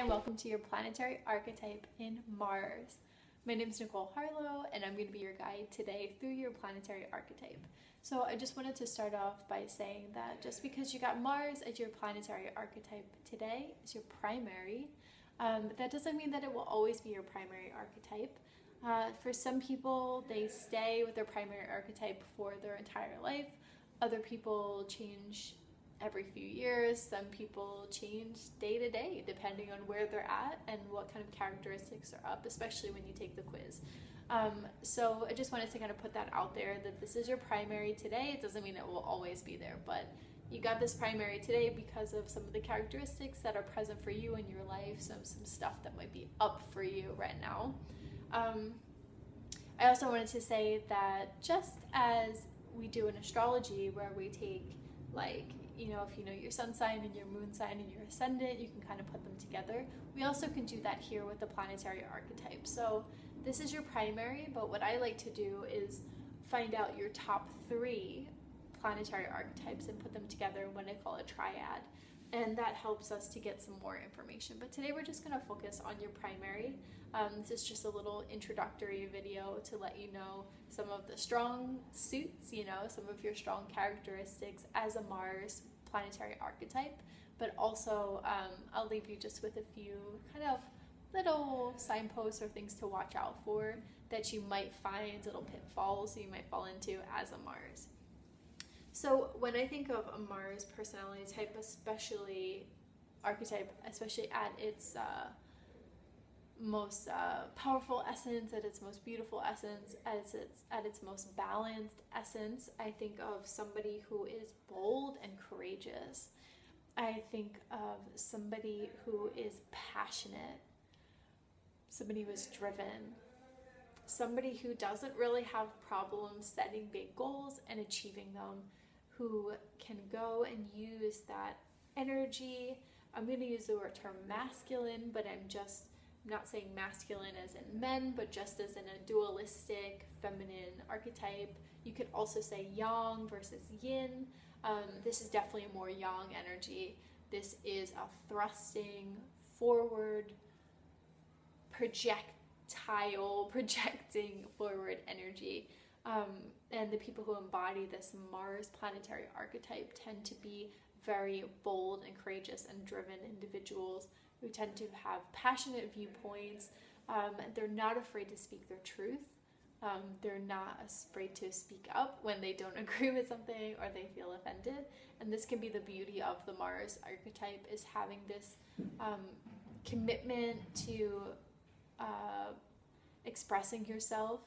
and welcome to your planetary archetype in Mars. My name is Nicole Harlow, and I'm going to be your guide today through your planetary archetype. So I just wanted to start off by saying that just because you got Mars as your planetary archetype today, as your primary, that doesn't mean that it will always be your primary archetype. For some people, they stay with their primary archetype for their entire life. Other people change every few years. Some people change day to day depending on where they're at and what kind of characteristics are up, especially when you take the quiz. So I just wanted to kind of put that out there that this is your primary today. It doesn't mean it will always be there, but you got this primary today because of some of the characteristics that are present for you in your life, some stuff that might be up for you right now. I also wanted to say that just as we do in astrology, where we take, like, if you know your sun sign and your moon sign and your ascendant, you can kind of put them together. We also can do that here with the planetary archetype. So this is your primary, but what I like to do is find out your top 3 planetary archetypes and put them together in what I call a triad. And that helps us to get some more information. But today we're just going to focus on your primary. This is just a little introductory video to let you know some of the strong suits, some of your strong characteristics as a Mars planetary archetype. But also I'll leave you just with a few kind of little signposts or things to watch out for that you might find, little pitfalls you might fall into as a Mars. So when I think of a Mars personality type, especially archetype, especially at its most powerful essence, at its most beautiful essence, at its most balanced essence, I think of somebody who is bold and courageous. I think of somebody who is passionate, somebody who is driven, somebody who doesn't really have problems setting big goals and achieving them, who can go and use that energy. I'm going to use the term masculine, but I'm not saying masculine as in men, but just as in a dualistic feminine archetype. You could also say yang versus yin. This is definitely a more yang energy. This is a thrusting, forward, projecting forward energy. And the people who embody this Mars planetary archetype tend to be very bold and courageous and driven individuals who tend to have passionate viewpoints. They're not afraid to speak their truth. They're not afraid to speak up when they don't agree with something or they feel offended. And this can be the beauty of the Mars archetype, is having this commitment to expressing yourself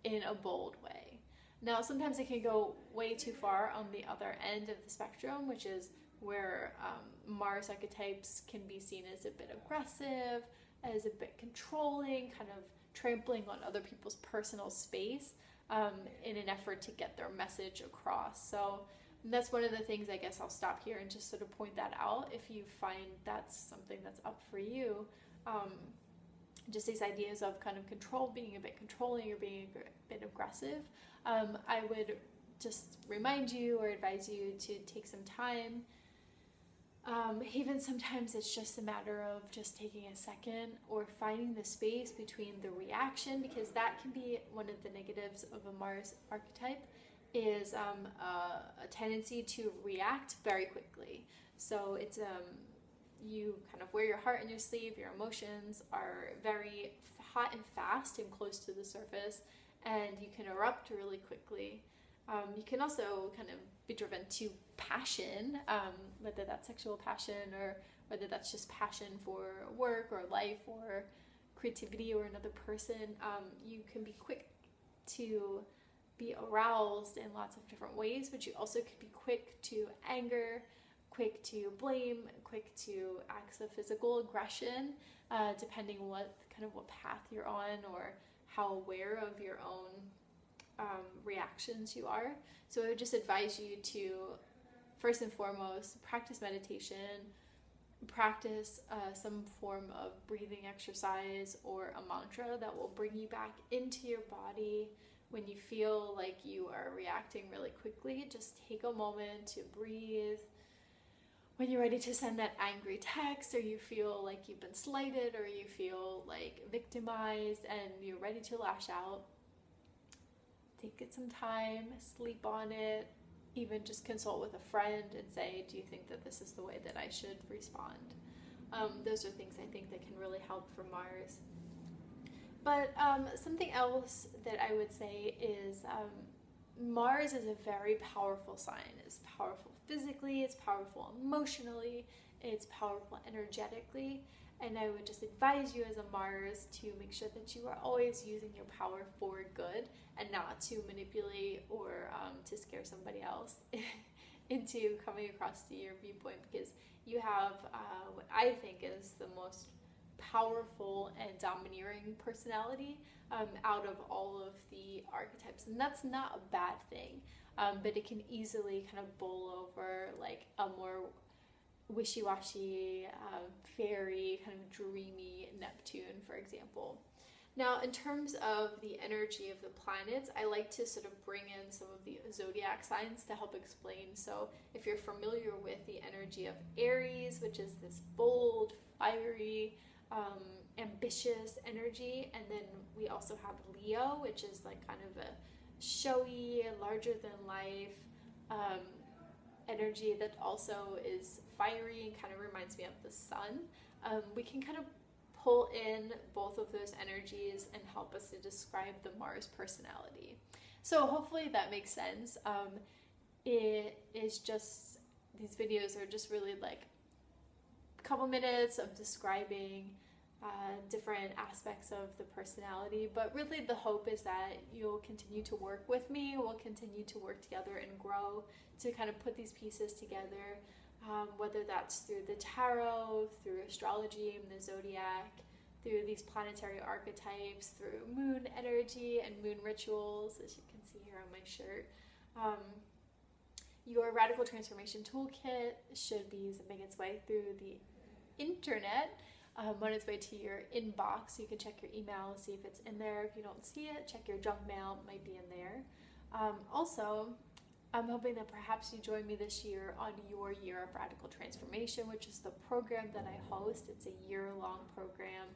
in a bold way. Now, sometimes it can go way too far on the other end of the spectrum, which is where Mars archetypes can be seen as a bit aggressive, as a bit controlling, kind of trampling on other people's personal space in an effort to get their message across. So that's one of the things, I guess I'll stop here and just sort of point that out if you find that's something that's up for you. Just these ideas of kind of control, being a bit controlling or being a bit aggressive. I would just remind you or advise you to take some time. Even sometimes it's just a matter of just taking a second or finding the space between the reaction, because that can be one of the negatives of a Mars archetype, is a tendency to react very quickly. So it's you kind of wear your heart on your sleeve. Your emotions are very hot and fast and close to the surface, and you can erupt really quickly. You can also kind of be driven to passion, whether that's sexual passion or whether that's just passion for work or life or creativity or another person. You can be quick to be aroused in lots of different ways, but you also could be quick to anger, quick to blame, quick to acts of physical aggression, depending what path you're on or how aware of your own reactions you are. So I would just advise you to, first and foremost, practice meditation, practice some form of breathing exercise or a mantra that will bring you back into your body. When you feel like you are reacting really quickly, just take a moment to breathe, when you're ready to send that angry text, or you feel like you've been slighted, or you feel like victimized and you're ready to lash out, take it some time, sleep on it, even just consult with a friend and say, do you think that this is the way that I should respond? Those are things I think that can really help for Mars. But something else that I would say is Mars is a very powerful sign. It's powerful physically, it's powerful emotionally, it's powerful energetically. And I would just advise you as a Mars to make sure that you are always using your power for good and not to manipulate or to scare somebody else into coming across to your viewpoint, because you have what I think is the most powerful and domineering personality out of all of the archetypes. And that's not a bad thing, but it can easily kind of bowl over like a more wishy-washy, fairy, kind of dreamy Neptune, for example. Now, in terms of the energy of the planets, I like to sort of bring in some of the zodiac signs to help explain. So if you're familiar with the energy of Aries, which is this bold, fiery, ambitious energy, and then we also have Leo, which is like kind of a showy, larger than life energy that also is fiery and kind of reminds me of the sun. We can kind of pull in both of those energies and help us to describe the Mars personality. So hopefully that makes sense. It is just, these videos are just really like a couple minutes of describing different aspects of the personality, but really the hope is that you'll continue to work with me, we'll continue to work together and grow to kind of put these pieces together, whether that's through the tarot, through astrology and the zodiac, through these planetary archetypes, through moon energy and moon rituals, as you can see here on my shirt. Your Radical Transformation Toolkit should be zipping its way through the internet on its way to your inbox. So you can check your email, see if it's in there. If you don't see it, check your junk mail, it might be in there. Also, I'm hoping that perhaps you join me this year on your Year of Radical Transformation, which is the program that I host. It's a year-long program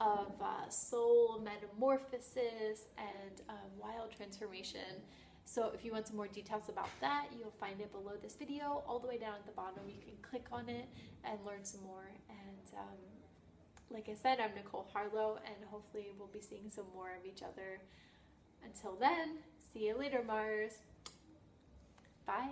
of soul metamorphosis and wild transformation. So if you want some more details about that, you'll find it below this video. All the way down at the bottom, you can click on it and learn some more. And like I said, I'm Nicole Harlow, and hopefully we'll be seeing some more of each other. Until then, see you later, Mars. Bye.